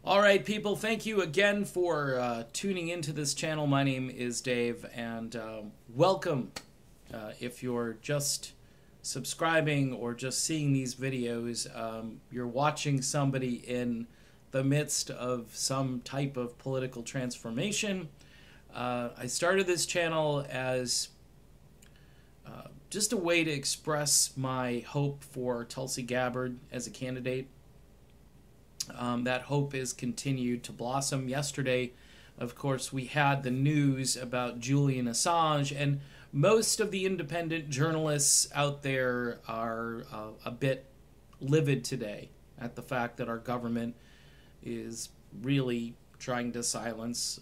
All right, people, thank you again for tuning into this channel. My name is Dave, and welcome. If you're just subscribing or just seeing these videos, you're watching somebody in the midst of some type of political transformation. I started this channel as just a way to express my hope for Tulsi Gabbard as a candidate. That hope is continued to blossom. Yesterday, of course, we had the news about Julian Assange, and most of the independent journalists out there are a bit livid today at the fact that our government is really trying to silence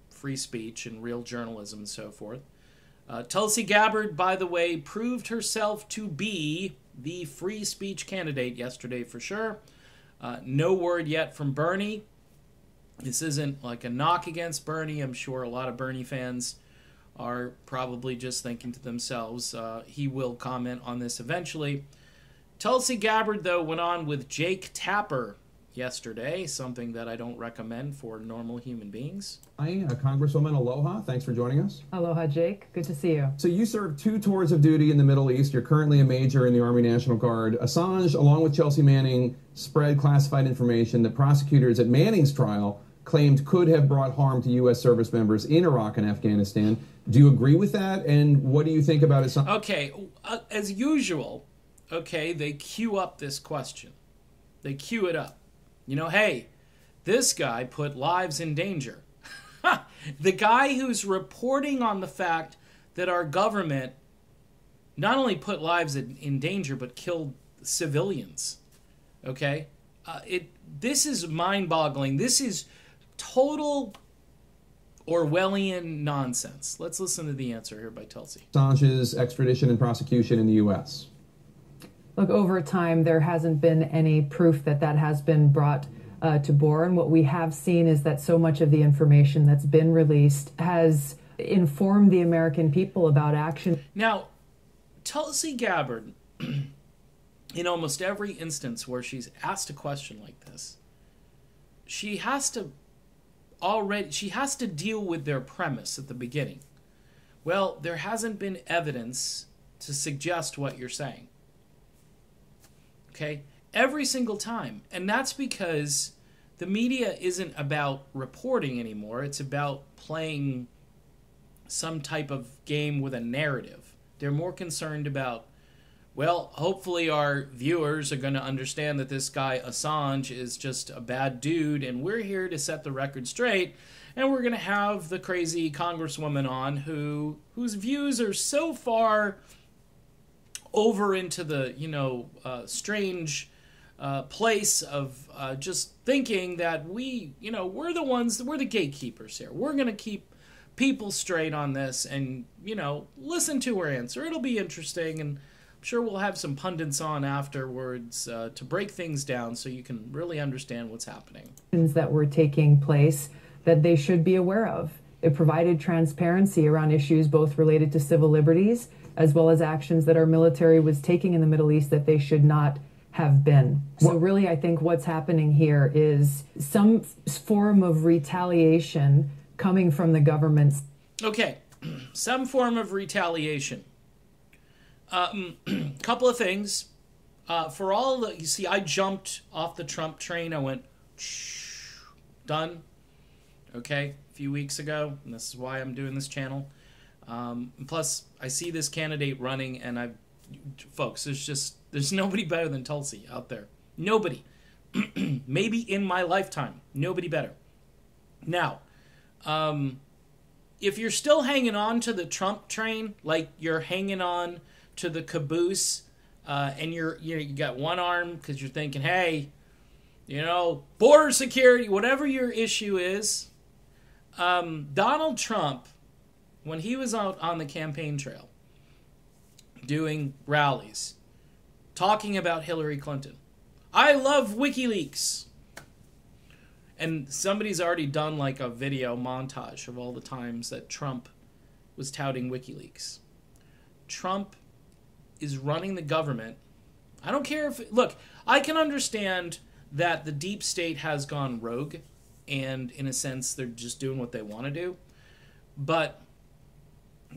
free speech and real journalism and so forth. Tulsi Gabbard, by the way, proved herself to be the free speech candidate yesterday for sure. No word yet from Bernie. This isn't like a knock against Bernie. I'm sure a lot of Bernie fans are probably just thinking to themselves, he will comment on this eventually. Tulsi Gabbard, though, went on with Jake Tapper yesterday, something that I don't recommend for normal human beings. Hi, Congresswoman, aloha. Thanks for joining us. Aloha, Jake. Good to see you. So you served 2 tours of duty in the Middle East. You're currently a major in the Army National Guard. Assange, along with Chelsea Manning, spread classified information that prosecutors at Manning's trial claimed could have brought harm to U.S. service members in Iraq and Afghanistan. Do you agree with that? And what do you think about Assange? Okay, as usual, okay, they queue up this question. They queue it up. You know, hey, this guy put lives in danger. The guy who's reporting on the fact that our government not only put lives in danger, but killed civilians. Okay? This is mind-boggling. This is total Orwellian nonsense. Let's listen to the answer here by Tulsi. Assange's extradition and prosecution in the U.S. Look, over time, there hasn't been any proof that that has been brought to bore. And what we have seen is that so much of the information that's been released has informed the American people about action. Now, Tulsi Gabbard, in almost every instance where she's asked a question like this, she has to deal with their premise at the beginning. Well, there hasn't been evidence to suggest what you're saying. Okay? Every single time. And that's because the media isn't about reporting anymore. It's about playing some type of game with a narrative. They're more concerned about, well, hopefully our viewers are going to understand that this guy Assange is just a bad dude, and we're here to set the record straight, and we're going to have the crazy congresswoman on whose views are so far over into the, strange place of just thinking that we're the gatekeepers here. We're going to keep people straight on this and, listen to her answer. It'll be interesting, and I'm sure we'll have some pundits on afterwards to break things down so you can really understand what's happening. That were taking place that they should be aware of. It provided transparency around issues both related to civil liberties as well as actions that our military was taking in the Middle East that they should not have been. So really, I think what's happening here is some form of retaliation coming from the government. Okay, some form of retaliation. Couple of things. For all the, you see, I jumped off the Trump train. I went, done. Okay, a few weeks ago, and this is why I'm doing this channel. Plus, I see this candidate running, and folks, there's nobody better than Tulsi out there. Nobody. Maybe in my lifetime, nobody better. Now, if you're still hanging on to the Trump train, like you're hanging on to the caboose, and you got one arm because you're thinking, hey, border security, whatever your issue is, Donald Trump, when he was out on the campaign trail doing rallies, talking about Hillary Clinton, I love WikiLeaks. And somebody's already done like a video montage of all the times that Trump was touting WikiLeaks. Trump is running the government. I don't care if... Look, I can understand that the deep state has gone rogue, and in a sense, they're just doing what they want to do. But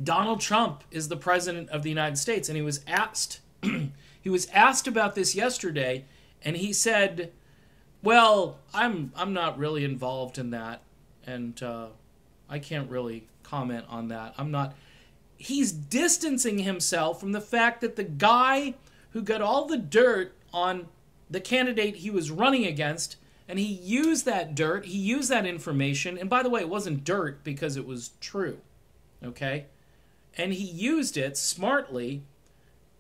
Donald Trump is the president of the United States, and he was asked about this yesterday, and he said, well, I'm not really involved in that, and I can't really comment on that. I'm not. He's distancing himself from the fact that the guy who got all the dirt on the candidate he was running against, and he used that dirt, he used that information, and by the way, it wasn't dirt because it was true, okay? And he used it smartly,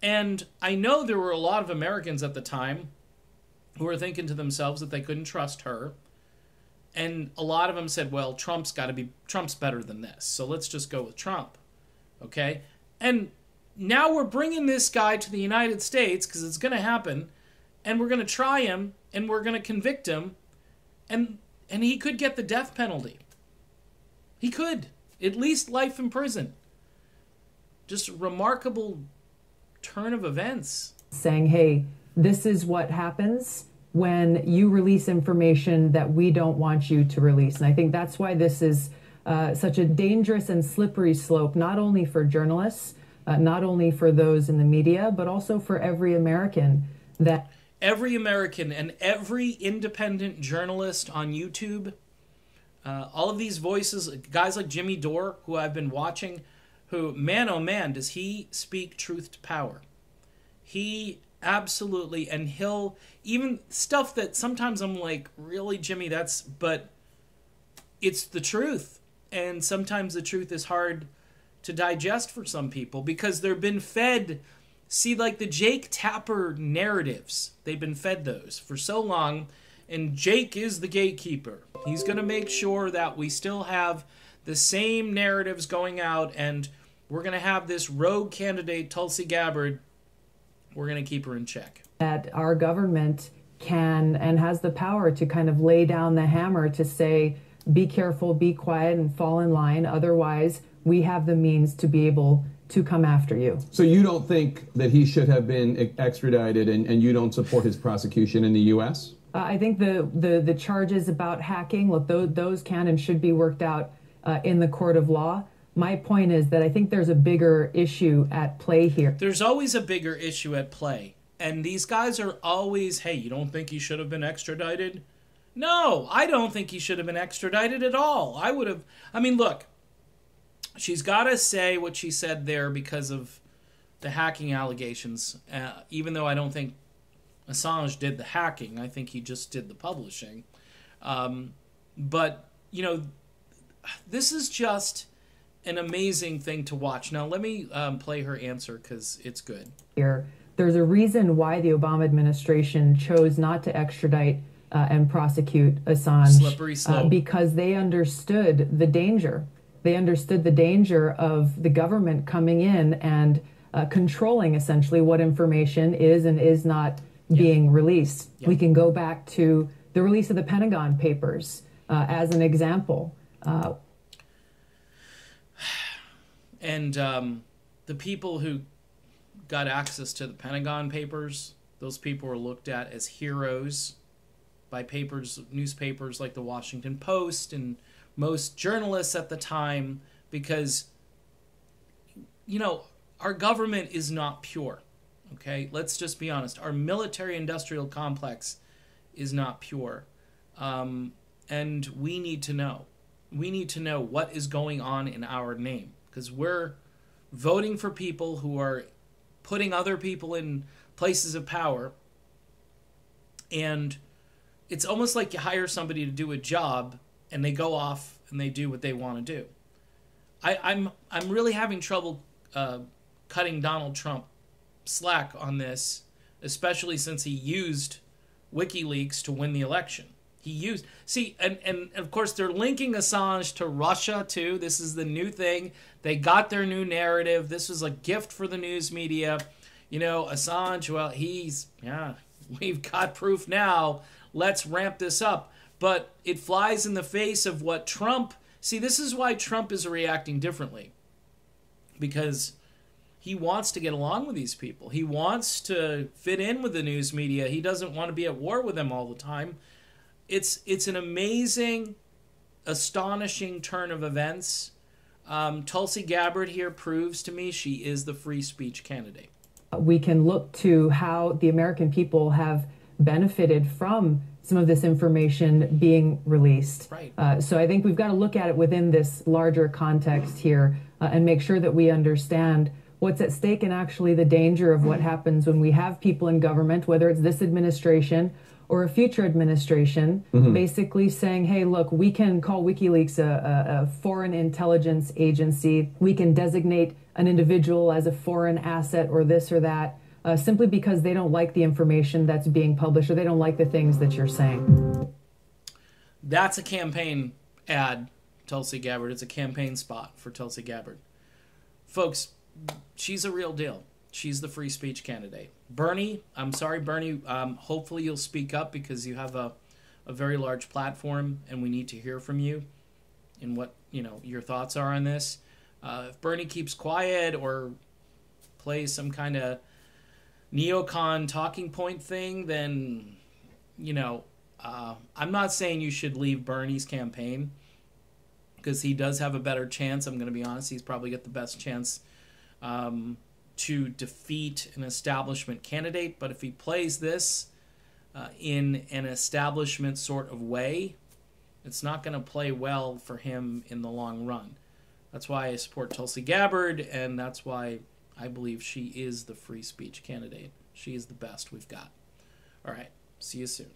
and I know there were a lot of Americans at the time who were thinking to themselves that they couldn't trust her, and a lot of them said, well, Trump's better than this, so let's just go with Trump, okay? And now we're bringing this guy to the United States, because it's going to happen, and we're going to try him, and we're going to convict him, and he could get the death penalty. He could. At least life in prison. Just a remarkable turn of events. Saying, hey, this is what happens when you release information that we don't want you to release. And I think that's why this is such a dangerous and slippery slope, not only for journalists, not only for those in the media, but also for every American. Every American and every independent journalist on YouTube, all of these voices, guys like Jimmy Dore, who I've been watching, who, man, oh man, does he speak truth to power. He absolutely, and he'll, even stuff that sometimes I'm like, really, Jimmy, but it's the truth. And sometimes the truth is hard to digest for some people because they've been fed, see, like the Jake Tapper narratives, they've been fed those for so long, and Jake is the gatekeeper. He's going to make sure that we still have the same narratives going out, and we're going to have this rogue candidate, Tulsi Gabbard, we're going to keep her in check. That our government can and has the power to kind of lay down the hammer to say, be careful, be quiet, and fall in line. Otherwise, we have the means to be able to come after you. So you don't think that he should have been extradited, and you don't support his prosecution in the U.S.? I think the charges about hacking, look, those can and should be worked out in the court of law. My point is that I think there's a bigger issue at play here. There's always a bigger issue at play. And these guys are always, hey, you don't think he should have been extradited? No, I don't think he should have been extradited at all. Look, she's got to say what she said there because of the hacking allegations, even though I don't think Assange did the hacking. I think he just did the publishing. But, this is just an amazing thing to watch. Now, let me play her answer because it's good. There's a reason why the Obama administration chose not to extradite and prosecute Assange. Slippery slope. Because they understood the danger. They understood the danger of the government coming in and controlling essentially what information is and is not being released. We can go back to the release of the Pentagon Papers as an example. And the people who got access to the Pentagon Papers, those people were looked at as heroes by newspapers like the Washington Post and most journalists at the time, because, our government is not pure, okay? Let's just be honest. Our military-industrial complex is not pure, and we need to know. We need to know what is going on in our name, because we're voting for people who are putting other people in places of power, and it's almost like you hire somebody to do a job and they go off and they do what they want to do. I'm really having trouble cutting Donald Trump slack on this, especially since he used WikiLeaks to win the election. And of course they're linking Assange to Russia too. This is the new thing. They got their new narrative. This was a gift for the news media. Assange, well, we've got proof now. Let's ramp this up. But it flies in the face of what Trump... See, this is why Trump is reacting differently. Because He wants to get along with these people. He wants to fit in with the news media. He doesn't want to be at war with them all the time. It's an amazing, astonishing turn of events. Tulsi Gabbard here proves to me she is the free speech candidate. We can look to how the American people have benefited from some of this information being released. Right. So I think we've got to look at it within this larger context here and make sure that we understand what's at stake and actually the danger of what happens when we have people in government, whether it's this administration or a future administration, basically saying, hey, look, we can call WikiLeaks a foreign intelligence agency. We can designate an individual as a foreign asset or this or that, simply because they don't like the information that's being published or they don't like the things that you're saying. That's a campaign ad, Tulsi Gabbard. It's a campaign spot for Tulsi Gabbard. Folks, she's a real deal. She's the free speech candidate. Bernie, I'm sorry, Bernie, hopefully you'll speak up because you have a very large platform and we need to hear from you and what, your thoughts are on this. If Bernie keeps quiet or plays some kind of neocon talking point thing, then, I'm not saying you should leave Bernie's campaign because he does have a better chance. I'm going to be honest. He's probably got the best chance to defeat an establishment candidate. But if he plays this in an establishment sort of way, it's not going to play well for him in the long run. That's why I support Tulsi Gabbard, and that's why I believe she is the free speech candidate. She is the best we've got. All right. See you soon.